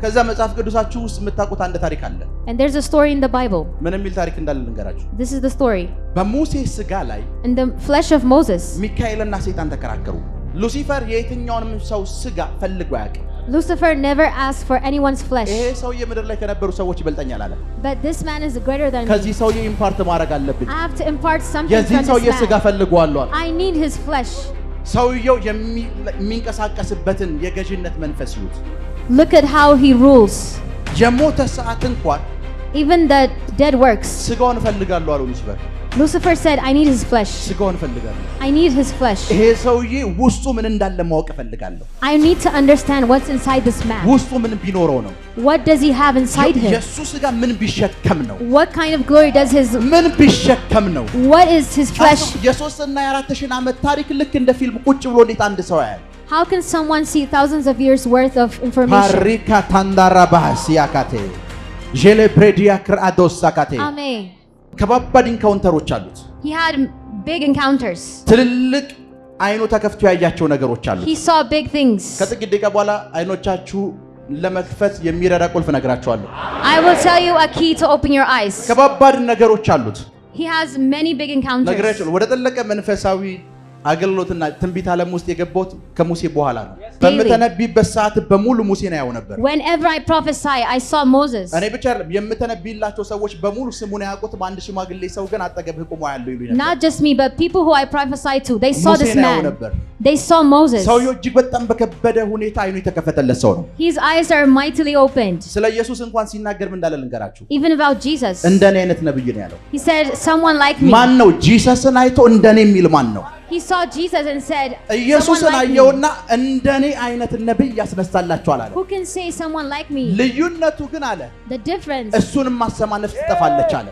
ከዛ መጽሐፍ ቅዱሳችሁ ውስጥ የምታውቁት አንድ ታሪክ አለ። And there's a story in the Bible. ምን የሚል ታሪክ እንዳለ ልንገራችሁ። This is the story. በሙሴ ስጋ ላይ In the flesh of Moses, ሚካኤልና ሰይጣን ተከራከሩ። ሉሲፈር የትኛውንም ሰው ስጋ ፈልጎ አያውቅም። Lucifer never asked for anyone's flesh. ይሄ ሰውዬ ምድር ላይ ከነበሩ ሰዎች ይበልጠኛል አለ። But this man is greater than me. ከዚህ ሰውዬ ኢምፓርት ማድረግ አለብኝ። I have to impart something የዚህ from ሰውዬ this ስጋ man. ፈልጓለሁ አለ። I need his flesh. ሰውዬው የሚንቀሳቀስበትን የገዥነት መንፈስ ይሁት። Look at how he rules. የሞተ ሰዓት እንኳን Even the dead works. ስጋውን ፈልጋለሁ አለ ሉሲፈር። Lucifer said, I need his flesh. ስጋውን ፈልጋለሁ። I need his flesh. ይሄ ሰውዬ ውስጡ ምን እንዳለ ማወቅ ፈልጋለሁ። I need to understand what's inside this man. ውስጡ ምን ቢኖረው ነው? What does he have inside him? የሱ ስጋ ምን ቢሸከም ነው? What kind of glory does his ምን ቢሸከም ነው? What is his flesh? የ3 እና የ4,000 ዓመት ታሪክ ልክ እንደ ፊልም ቁጭ ብሎ እንዴት አንድ ሰው ያያል? How can someone see thousands of years worth of information? ፓሪካ ታንዳራ ባሲያካቴ ጄሌብሬዲያ ክራዶስ ሳካቴ Amen. ከባባድ ኢንካውንተሮች አሉት። He had big encounters. ትልልቅ አይኑ ተከፍቶ ያያቸው ነገሮች አሉት። He saw big things. ከጥቂት ደቂቃ በኋላ አይኖቻችሁ ለመክፈት የሚረዳ ቁልፍ ነግራችኋለሁ። I will tell you a key to open your eyes. ከባባድ ነገሮች አሉት። He has many big encounters. ነግራችኋለሁ። ወደ ጠለቀ መንፈሳዊ አገልግሎትና ትንቢት ዓለም ውስጥ የገባሁት ከሙሴ በኋላ ነው። በመተነቢበት ሰዓት በሙሉ ሙሴን ያየው ነበር። Whenever I prophesy, I saw Moses. እኔ ብቻ አይደለም የምተነቢላቸው ሰዎች በሙሉ ስሙን ያውቁት። በአንድ ሽማግሌ ሰው ግን አጠገብህ ቆሞ ያለው ይሉኝ ነበር። Not just me, but people who I prophesied to, they saw this man. They saw Moses. ሰውየው እጅግ በጣም በከበደ ሁኔታ አይኑ የተከፈተለት ሰው ነው። His eyes are mightily opened. ስለ ኢየሱስ እንኳን ሲናገር ምን እንዳለ ልንገራችሁ። Even about Jesus. እንደኔ አይነት ነብይ ነው ያለው። He said, someone like me. ማን ነው ጂሰስን አይቶ እንደኔ የሚል ማን ነው? He saw Jesus and said, ኢየሱስን አየውና እንደኔ አይነት ነብይ ያስነሳላችኋል አለ። Who can say someone like me? ልዩነቱ ግን አለ The difference. እሱንም ማሰማ ነፍስ ትጠፋለች አለ።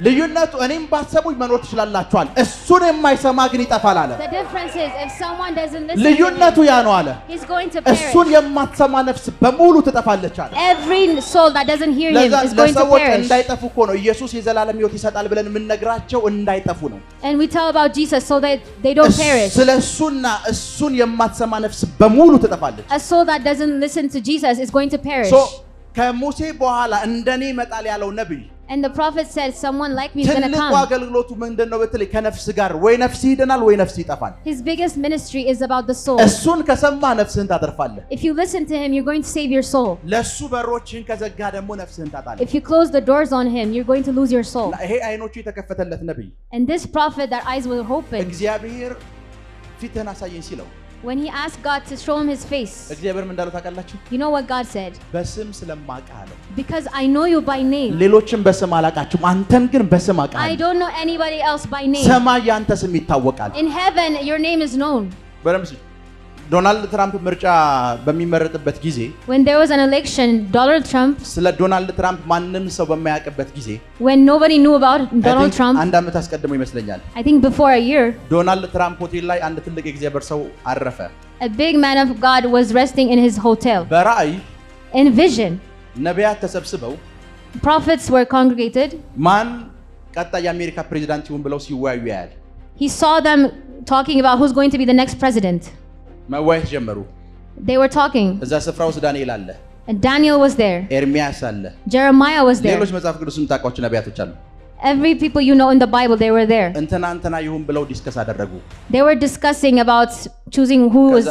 ልዩነቱ እኔም ባሰቡኝ መኖር ትችላላችኋል፣ እሱን የማይሰማ ግን ይጠፋል አለ። The difference is if someone doesn't listen, ልዩነቱ ያ ነው አለ። he's going to perish. እሱን የማትሰማ ነፍስ በሙሉ ትጠፋለች አለ። Every soul that doesn't hear him is going to ለሰዎች perish. እንዳይጠፉ እኮ ነው ኢየሱስ የዘላለም ሕይወት ይሰጣል ብለን የምንነግራቸው እንዳይጠፉ ነው። And we tell about Jesus so that they don't perish. ስለሱና እሱን የማትሰማ ነፍስ በሙሉ ትጠፋለች። A soul that doesn't listen to Jesus is going to perish. ከሙሴ በኋላ እንደኔ ይመጣል ያለው ነብይ And the prophet said, someone like me is going to ትልቁ come. አገልግሎቱ ምንድነው በተለይ ከነፍስ ጋር ወይ ነፍስ ይድናል ወይ ነፍስ ይጠፋል። His biggest ministry is about the soul. እሱን ከሰማ ነፍስህን ታተርፋለህ። If you listen to him, you're going to save your soul. ለሱ በሮችን ከዘጋ ደግሞ ነፍስህን ታጣለህ። If you close the doors on him, you're going to lose your soul. ይሄ አይኖቹ የተከፈተለት ነብይ And this prophet, their eyes were open. እግዚአብሔር ፊትህን አሳየኝ ሲለው When he asked God to show him his face, እግዚአብሔር ምን እንዳለው ታውቃላችሁ? you know what God said? በስም ስለማውቅህ አለው። Because I know you by name. ሌሎችን በስም አላውቃችሁም፣ አንተን ግን በስም አውቃለሁ። I don't know anybody else by name. ሰማይ ያንተ ስም ይታወቃል። In heaven, your name is known. በረምስ ዶናልድ ትራምፕ ምርጫ በሚመረጥበት ጊዜ When there was an election, Donald Trump, ስለ ዶናልድ ትራምፕ ማንንም ሰው በማያውቅበት ጊዜ when nobody knew about Donald Trump, አንድ ዓመት አስቀድሞ ይመስለኛል I think before a year, ዶናልድ ትራምፕ ሆቴል ላይ አንድ ትልቅ የእግዚአብሔር ሰው አረፈ። a big man of God was resting in his hotel. በራእይ In vision, ነቢያት ተሰብስበው prophets were congregated. ማን ቀጣይ የአሜሪካ ፕሬዝዳንት ይሁን ብለው ሲወያዩ ያያል። He saw them talking about who's going to be the next president. መወያየት ጀመሩ። They were talking. እዛ ስፍራ ውስጥ ዳንኤል አለ፣ And Daniel was there. ኤርሚያስ አለ፣ Jeremiah was there. ሌሎች መጽሐፍ ቅዱስ የምታውቋቸው ነቢያቶች አሉ። Every people you know in the Bible, they were there. እንትና ይሁን ብለው ዲስከስ አደረጉ። They were discussing about choosing who was.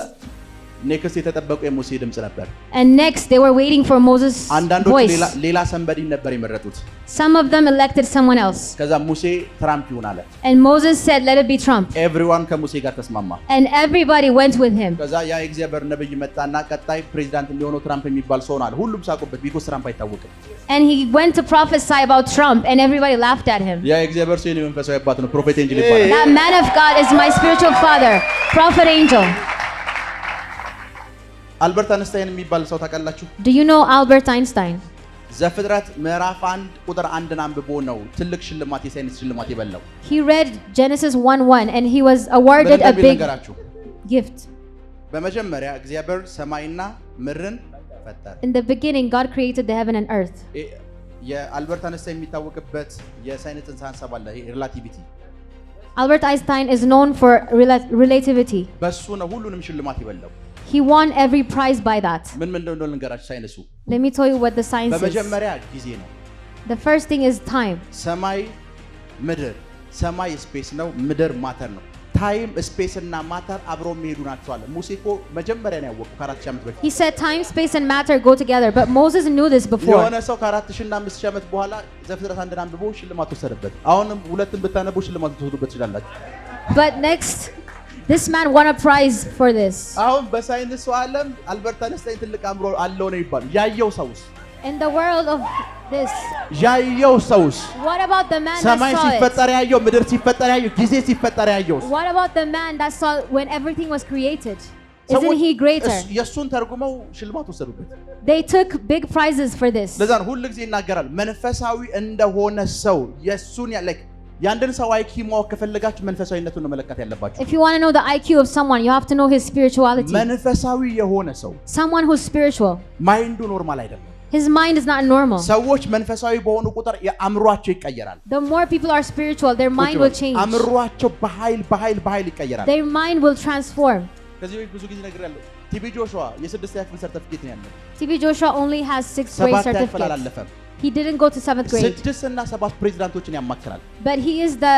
ኔክስት የተጠበቁ የሙሴ ድምጽ ነበር። And next they were waiting for Moses' አንዳንዶች voice. ሌላ ሰንበዲ ነበር የመረጡት። Some of them elected someone else. ከዛ ሙሴ ትራምፕ ይሁን አለ። And Moses said, let it be Trump. ኤቭሪዋን ከሙሴ ጋር ተስማማ። And everybody went with him. ከዛ ያ የእግዚአብሔር ነብይ መጣና ቀጣይ ፕሬዝዳንት የሚሆነው ትራምፕ የሚባል ሰው ነው አለ። ሁሉም ሳቁበት ቢኮዝ ትራምፕ አይታወቅም። And he went to prophesy about Trump and everybody laughed at him. ያ የእግዚአብሔር ሰው የመንፈሳዊ አባት ነው፣ ፕሮፌት ኤንጅል ይባላል። That man of God is my spiritual father, prophet angel. አልበርት አንስታይን የሚባል ሰው ታውቃላችሁ? Do you know Albert Einstein? ዘፍጥረት ምዕራፍ 1 ቁጥር 1 አንብቦ ነው ትልቅ ሽልማት የሳይንስ ሽልማት የበላው። He read Genesis 1:1 and he was awarded a big gift. በመጀመሪያ እግዚአብሔር ሰማይና ምድርን ፈጠረ። In the beginning God created the heaven and earth. የአልበርት አንስታይን የሚታወቅበት የሳይንስ ጽንሰ ሐሳብ አለ፣ ሪላቲቪቲ። Albert Einstein is known for relativity. በሱ ነው ሁሉንም ሽልማት ይበላው። He won every prize by that. ምን እንደሆነ ልንገራችሁ ሳይንሱ Let me tell you what the science is. በመጀመሪያ ጊዜ ነው The first thing is time. ሰማይ ምድር ሰማይ ስፔስ ነው ምድር ማተር ነው ታይም ስፔስ እና ማተር አብረው የሚሄዱ ናቸው አለ ሙሴ እኮ መጀመሪያ ነው ያወቀው ከ4000 ዓመት በፊት He said time, space and matter go together, but Moses knew this before. የሆነ ሰው ከ4000 እና 5000 ዓመት በኋላ ዘፍጥረት አንድን አንብቦ ሽልማት ወሰደበት አሁንም ሁለቱን ብታነቡ ሽልማት ወሰዱበት ይችላልላችሁ But next, this man won a prize for this. አሁን በሳይንሱ ዓለም አልበርት አንስታይን ትልቅ አእምሮ አለው ነው ይባላል ያየው ሰውስ In the world of this, ያየው ሰውስ what about the man that ሰማይ saw ሲፈጠር it? ያየው ምድር ሲፈጠር ያየው ጊዜ ሲፈጠር ያየው What about the man that saw when everything was created? Isn't he greater? የሱን ተርጉመው ሽልማት ወሰዱበት They took big prizes for this. ለዛ ነው ሁሉ ጊዜ ይናገራል መንፈሳዊ እንደሆነ ሰው የሱን like ያንድን ሰው IQ ማወቅ ከፈለጋችሁ መንፈሳዊነቱን ነው መለካት ያለባችሁ If you want to know the IQ of someone, you have to know his spirituality. መንፈሳዊ የሆነ ሰው Someone who's spiritual, ማይንዱ ኖርማል አይደለም his mind is not normal. ሰዎች መንፈሳዊ በሆኑ ቁጥር የአእምሯቸው ይቀየራል The more people are spiritual, their mind will change. አእምሯቸው በኃይል ይቀየራል Their mind will transform. ከዚህ ብዙ ጊዜ ነግሬያለሁ ቲቢ ጆሹዋ የስድስተኛ ክፍል ሰርቲፊኬት ነው ያለው TB Joshua only has 6th grade certificate. He didn't go to 7th grade. ስድስት እና ሰባት ፕሬዝዳንቶችን ያማክራል But he is the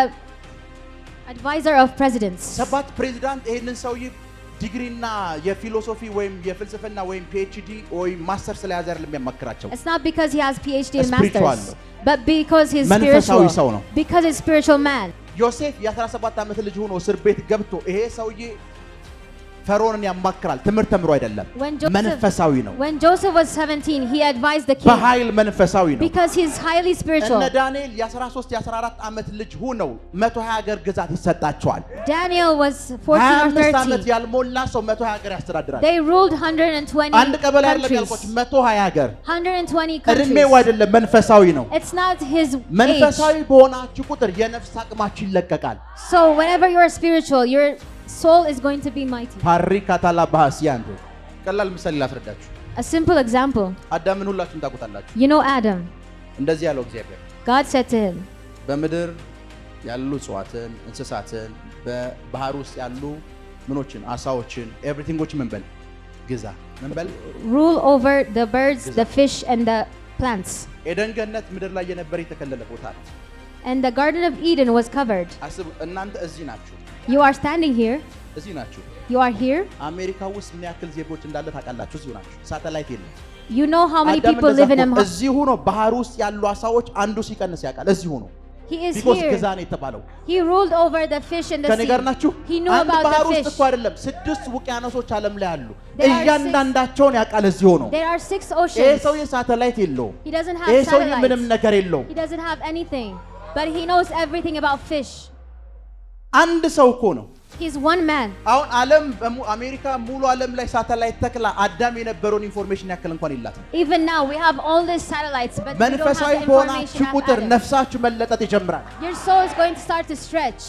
advisor of presidents. ሰባት ፕሬዝዳንት ይሄንን ሰውዬ ዲግሪና የፊሎሶፊ ወይም የፍልስፍና ወይም PhD ወይም ማስተር ስለያዘ አይደለም የሚያማክራቸው It's not because he has PhD and Spiritual. masters, but because he's መንፈሳዊ spiritual. ሰው ነው Because he's spiritual man. ዮሴፍ የ17 ዓመት ልጅ ሆኖ እስር ቤት ገብቶ ይሄ ሰውዬ ፈርዖንን ያማክራል ትምህርት ተምሮ አይደለም መንፈሳዊ ነው When Joseph was 17, he advised the king በኃይል መንፈሳዊ ነው because he's highly spiritual. እነ ዳንኤል የ13 የ14 ዓመት ልጅ ሆነው 120 ሀገር ግዛት ይሰጣቸዋል Daniel was 14 or 25 ዓመት 30. ያልሞላ ሰው 120 ሀገር ያስተዳድራል They ruled 120 አንድ ቀበሌ አይደለም countries. ያልቆች 120 ሀገር 120 እድሜው countries. አይደለም መንፈሳዊ ነው It's not his age. መንፈሳዊ በሆናችሁ ቁጥር የነፍስ አቅማችሁ ይለቀቃል So whenever you're spiritual, your soul is going to be mighty. ፓሪካታላ ባሲያንቶ ቀላል ምሳሌ ላስረዳችሁ A simple example. አዳምን ሁላችሁም ታውቁታላችሁ You know Adam. እንደዚህ ያለው እግዚአብሔር God said to him, በምድር ያሉ እጽዋትን እንስሳትን በባህር ውስጥ ያሉ ምኖችን አሳዎችን ኤቭሪቲንጎች ምን በል ግዛ ምን በል rule over the birds, the fish and the plants. ኤደን ገነት ምድር ላይ የነበረ የተከለለ ቦታ ነው And the garden of Eden was covered. አስቡ እናንተ እዚህ ናችሁ You are standing here. እዚህ ናችሁ You are here. አሜሪካ ውስጥ ምን ያክል ዜጎች እንዳለ ታውቃላችሁ እዚሁ ናችሁ ሳተላይት የለም You know how many people live in a እዚሁ ነው ባህር ውስጥ ያሉ አሳዎች አንዱ ሲቀንስ ያውቃል እዚሁ ነው He is because here. ግዛ ነው የተባለው He ruled over the fish and the ከኔ ጋር ናችሁ sea. He knew አንድ about ባህር the ውስጥ fish. እኮ አይደለም ስድስት ውቅያኖሶች ዓለም ላይ አሉ There are እያንዳንዳቸውን ያውቃል እዚሁ ነው There are 6 ይሄ oceans. ሰውዬ ሳተላይት የለውም He doesn't ይሄ have ሰውዬ ምንም satellites. ነገር የለውም He doesn't have anything. But he knows everything about fish. አንድ ሰው እኮ ነው He's one man. አሁን ዓለም አሜሪካ ሙሉ ዓለም ላይ ሳተላይት ተክላ አዳም የነበረውን ኢንፎርሜሽን ያክል እንኳን የላትም Even now we have all these satellites, but we don't have መንፈሳዊ the በሆናችሁ information of ቁጥር Adam. ነፍሳችሁ መለጠጥ ይጀምራል Your soul is going to start to stretch.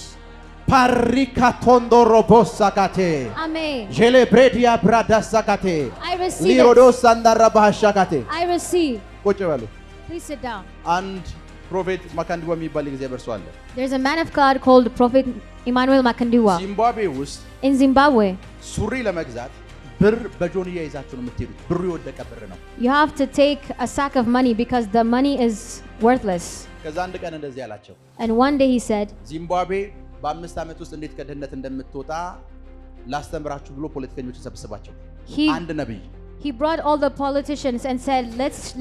ፓሪካቶንዶ ሮቦሳካቴ Amen. ጄሌብሬዲያ ብራዳሳካቴ I receive it. ሊሮዶስ አንዳራ ባህሻካቴ I receive. ቁጭ በሉ Please sit down. አንድ ፕሮፌት ማካንዲዋ የሚባል እግዚአብሔር ሰው አለ There's a man of God called Prophet Emmanuel Makandiwa ዚምባብዌ ውስጥ in Zimbabwe. ሱሪ ለመግዛት ብር በጆንያ ይዛችሁ ነው የምትሄዱት ብሩ የወደቀ ብር ነው You have to take a sack of money because the money is worthless. ከዛ አንድ ቀን እንደዚህ አላቸው And one day he said, ዚምባብዌ በ5 ዓመት ውስጥ እንዴት ከድህነት እንደምትወጣ ላስተምራችሁ ብሎ ፖለቲከኞችን ሰብስባቸው አንድ ነብይ he brought all the politicians and said,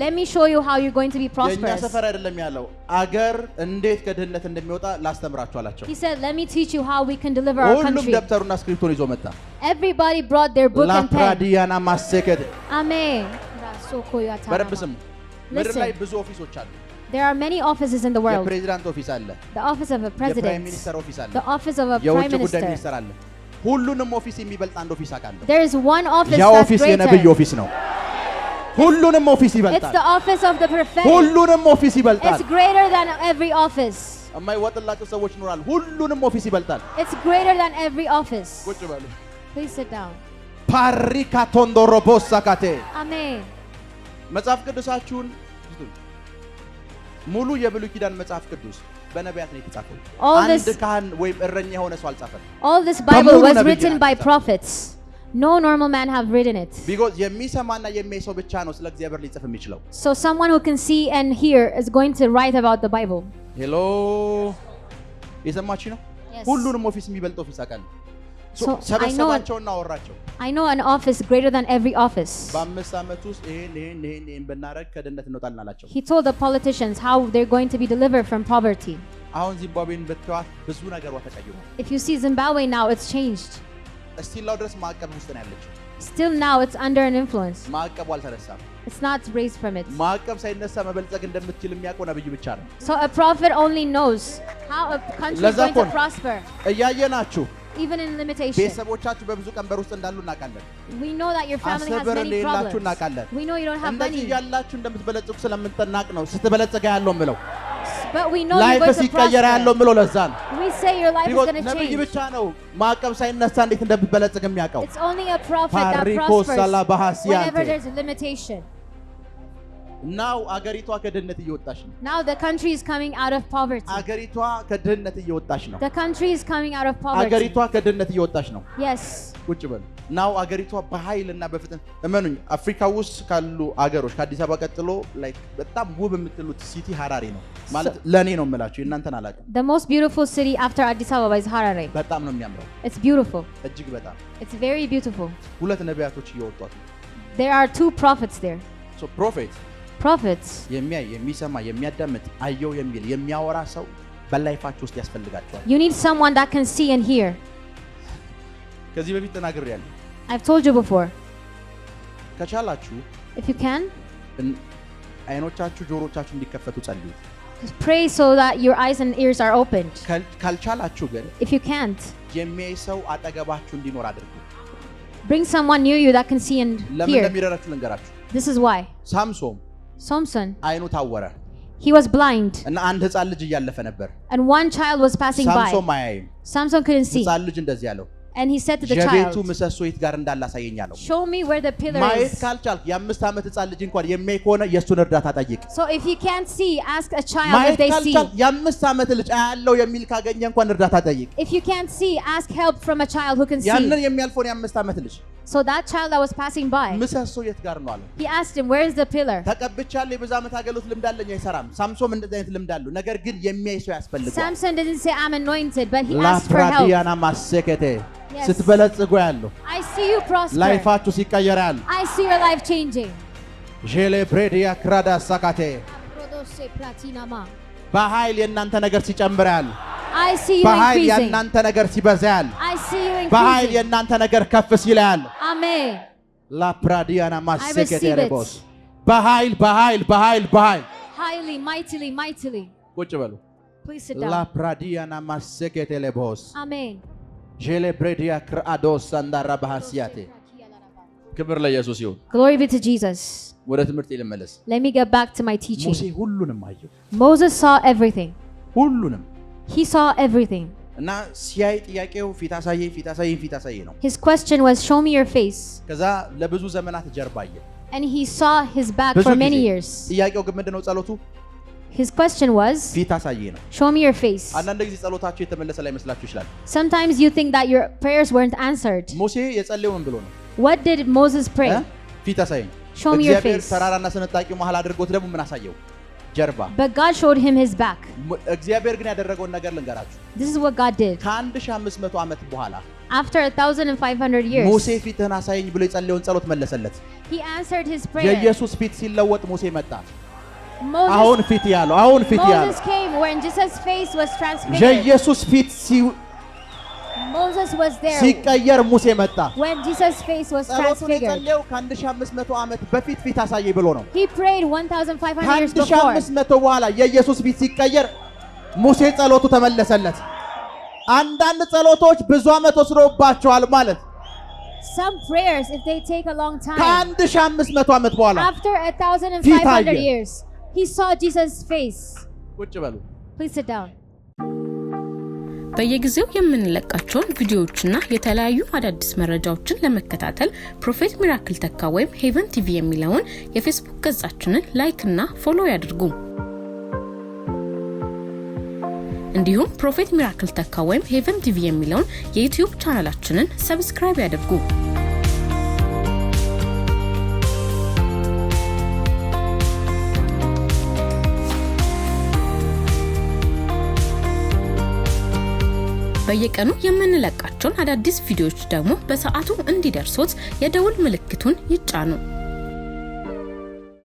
let me show you how you're going to be የኛ prosperous. ሰፈር አይደለም ያለው አገር እንዴት ከድህነት እንደሚወጣ ላስተምራችሁ አላቸው He said, let me teach you how we can deliver our ሁሉም country. ደብተሩና ስክሪፕቶን ይዞ መጣ Everybody brought their book and pen. ላፕራዲያና ማሰከደ Amen. በደንብ ስሙ ምድር ላይ Listen, ብዙ ኦፊሶች አሉ there are many offices in the world. የፕሬዝዳንት ኦፊስ አለ The office of a የፕራይም president, ሚኒስተር ኦፊስ አለ the office of a prime የውጭ ጉዳይ minister. ሚኒስተር አለ ሁሉንም ኦፊስ የሚበልጥ አንድ ኦፊስ አውቃለሁ There is one office ያ that's ኦፊስ የነብይ greater. ኦፊስ ነው ሁሉንም ኦፊስ It's ይበልጣል the office of the prophetic. ሁሉንም ኦፊስ ይበልጣል It's greater than every office. የማይወጥላቸው ሰዎች ይኖራሉ ሁሉንም ኦፊስ ይበልጣል It's greater than every office. ቁጭ በሉ Please sit down. ፓሪካቶንዶ ሮቦሳካቴ Amen. መጽሐፍ ቅዱሳችሁን ሙሉ የብሉይ ኪዳን መጽሐፍ ቅዱስ በነቢያት ነው የተጻፈው All አንድ this- ካህን ወይም እረኛ የሆነ ሰው አልጻፈም All this Bible በሙሉ was ነብይ written by ናቸው። prophets. No normal man have written it. because የሚሰማና የሚያይ ሰው ብቻ ነው ስለ እግዚአብሔር ሊጽፍ የሚችለው So someone who can see and hear is going to write about the Bible. hello የሰማችሁ ነው Yes. ሁሉንም ኦፊስ የሚበልጥ ኦፊስ አቃል So ሰበሰባቸውና አወራቸው I know an office greater than every office. በ5 ዓመት ውስጥ ይሄን በእናረግ ከድህነት እንወጣለን አላቸው He told the politicians how they're going to be delivered from poverty. አሁን ዚምባብዌን በተዋት ብዙ ነገሯ ተቀይሯል If you see Zimbabwe now, it's changed. እስቲላው ድረስ ማዕቀብ ውስጥ ነው ያለችው Still now it's under an influence. ማዕቀቡ አልተነሳም It's not raised from it. ማዕቀብ ሳይነሳ መበልጸግ እንደምትችል የሚያውቀው ነብይ ብቻ ነው So a prophet only knows how a country is going to prosper. እያየናችሁ Even in limitation. ቤተሰቦቻችሁ በብዙ ቀንበር ውስጥ እንዳሉ እናውቃለን We know that your family has many problems. We know you don't have money. እንደዚህ ያላችሁ እንደምትበለጽጉ ስለምንጠናቅ ነው ስትበለጽጋ ያለው ምለው But we know you're going to prosper. ያለው ምለው ለዛ ነው We say your life is going to ነብይ change. ብቻ ነው ማዕቀብ ሳይነሳ እንዴት እንደምትበለጽግ የሚያውቀው It's only a prophet that prospers whenever there's a limitation. Now አገሪቷ ከድህነት እየወጣች ነው Now the country is coming out of poverty. አገሪቷ ከድህነት እየወጣች ነው The country is coming out of poverty. አገሪቷ ከድህነት እየወጣች ነው Yes. ቁጭ በሉ ናው አገሪቷ በኃይልና በፍጥነት እመኑኝ አፍሪካ ውስጥ ካሉ አገሮች ከአዲስ አበባ ቀጥሎ ላይክ በጣም ውብ የምትሉት ሲቲ ሐራሬ ነው ማለት ለኔ ነው የምላችሁ እናንተን አላውቅም The most beautiful city after Addis Ababa is Harare. በጣም ነው የሚያምረው It's beautiful. እጅግ በጣም It's very beautiful. ሁለት ነቢያቶች እየወጧት There are 2 prophets there. so prophet Prophets. የሚያይ የሚሰማ የሚያዳምጥ አየው የሚል የሚያወራ ሰው በላይፋችሁ ውስጥ ያስፈልጋቸዋል You need someone that can see and hear. ከዚህ በፊት ተናግሬያለሁ I've told you before. ከቻላችሁ If you can, አይኖቻችሁ ጆሮቻችሁ እንዲከፈቱ ጸልዩ just pray so that your eyes and ears are opened. ካልቻላችሁ ግን If you can't, የሚያይ ሰው አጠገባችሁ እንዲኖር አድርጉ bring someone near you that can see and ለምን hear. እንደሚረዳችሁ ልንገራችሁ This is why. ሳምሶን አይኑ ታወረ He was blind. እና አንድ ህፃን ልጅ እያለፈ ነበር And one child was passing by. ሳምሶን ማያይም Samson couldn't see. ህፃን ልጅ እንደዚህ ያለው And he said to the የቤቱ child, ምሰሶ የት ጋር እንዳለ አሳየኝ አለው show me where the pillar ማየት is. ካልቻልክ የ5 ዓመት ህፃን ልጅ እንኳን የሚያይ ከሆነ የሱን እርዳታ ጠይቅ So if you can't see, ask a child if ማየት they see. ካልቻልክ የ5 ዓመት ልጅ አያለው የሚል ካገኘ እንኳን እርዳታ ጠይቅ If you can't see, ask help from a child who can see. ያንን የሚያልፈውን የ5 ዓመት ልጅ So that child that was passing by, ምሰሶ የት ጋር ነው አለ he asked him, where is the pillar? ተቀብቻለሁ የብዙ ዓመት አገልግሎት ልምድ አለኝ አይሰራም ሳምሶን እንደዚህ አይነት ልምድ አለው ነገር ግን የሚያይ ሰው ያስፈልጋል Samson didn't say I'm anointed, but he asked for help. ላፕራዲያና ማሰከቴ Yes. ስትበለጽጉ ያለው I see you prosper. ላይፋችሁ ሲቀየር ያለው I see your life changing. ጄሌ ብሬዲያ ክራዳ ሳካቴ በኃይል የእናንተ ነገር ሲጨምር ያለው I see you በኃይል increasing. የእናንተ ነገር ሲበዛ ያለው I see you በኃይል increasing. የእናንተ ነገር ከፍ ሲል ያለው Amen. ላፕራዲያና ማሰከቴ receive it. ረቦስ በኃይል Highly, mightily, mightily. ቁጭ በሉ Please sit down. ላፕራዲያና ማሰከቴ ለቦስ Amen. ጄሌ ብሬዲያ ክራዶስ አንዳራ ባህሲያቴ ክብር ለኢየሱስ ይሁን Glory be to Jesus. ወደ ትምህርት ልመለስ Let me get back to my teaching. ሙሴ ሁሉንም አየው Moses saw everything. ሁሉንም He saw everything. እና ሲያይ ጥያቄው ፊት አሳየኝ ነው His question was, show me your face. ከዛ ለብዙ ዘመናት ጀርባ አየ And he saw his back for many years. ጥያቄው ግን ምንድነው ጸሎቱ His question was, ፊት አሳየኝ ነው show me your face. አንዳንድ ጊዜ ጸሎታችሁ የተመለሰ ላይ መስላችሁ ይችላል Sometimes you think that your prayers weren't answered. ሙሴ የጸለየው ምን ብሎ ነው What did Moses pray? ፊት አሳየኝ Show me your እግዚአብሔር face. ተራራና ስንጣቂው መሃል አድርጎት ደግሞ ምን አሳየው ጀርባ But God showed him his back. እግዚአብሔር ግን ያደረገውን ነገር ልንገራችሁ This is what God did. ከ1500 ዓመት በኋላ After 1,500 years, ሙሴ ፊትህን አሳየኝ ብሎ የጸለየውን ጸሎት መለሰለት he answered his prayer. የኢየሱስ ፊት ሲለወጥ ሙሴ መጣ Moses አሁን ፊት came when Jesus' face was transfigured. የኢየሱስ ፊት Moses was there ሲቀየር ሙሴ መጣ when Jesus' face was ጸሎቱን transfigured. የጸለየው ከ1500 ዓመት በፊት ፊት አሳየኝ ብሎ ነው He prayed 1,500 years before. ከ1500 በኋላ የኢየሱስ ፊት ሲቀየር ሙሴ ጸሎቱ ተመለሰለት አንዳንድ ጸሎቶች ብዙ ዓመት ወስዶባቸዋል ማለት Some prayers, if they take a long time, ከ1500 ዓመት በኋላ after 1,500 years, he saw Jesus' face. ቁጭ በሉ Please sit down. በየጊዜው የምንለቃቸውን ቪዲዮዎችና የተለያዩ አዳዲስ መረጃዎችን ለመከታተል ፕሮፌት ሚራክል ተካ ወይም ሄቨን ቲቪ የሚለውን የፌስቡክ ገጻችንን ላይክ እና ፎሎ ያድርጉ። እንዲሁም ፕሮፌት ሚራክል ተካ ወይም ሄቨን ቲቪ የሚለውን የዩቲዩብ ቻናላችንን ሰብስክራይብ ያድርጉ። በየቀኑ የምንለቃቸውን አዳዲስ ቪዲዮዎች ደግሞ በሰዓቱ እንዲደርሶት የደውል ምልክቱን ይጫኑ።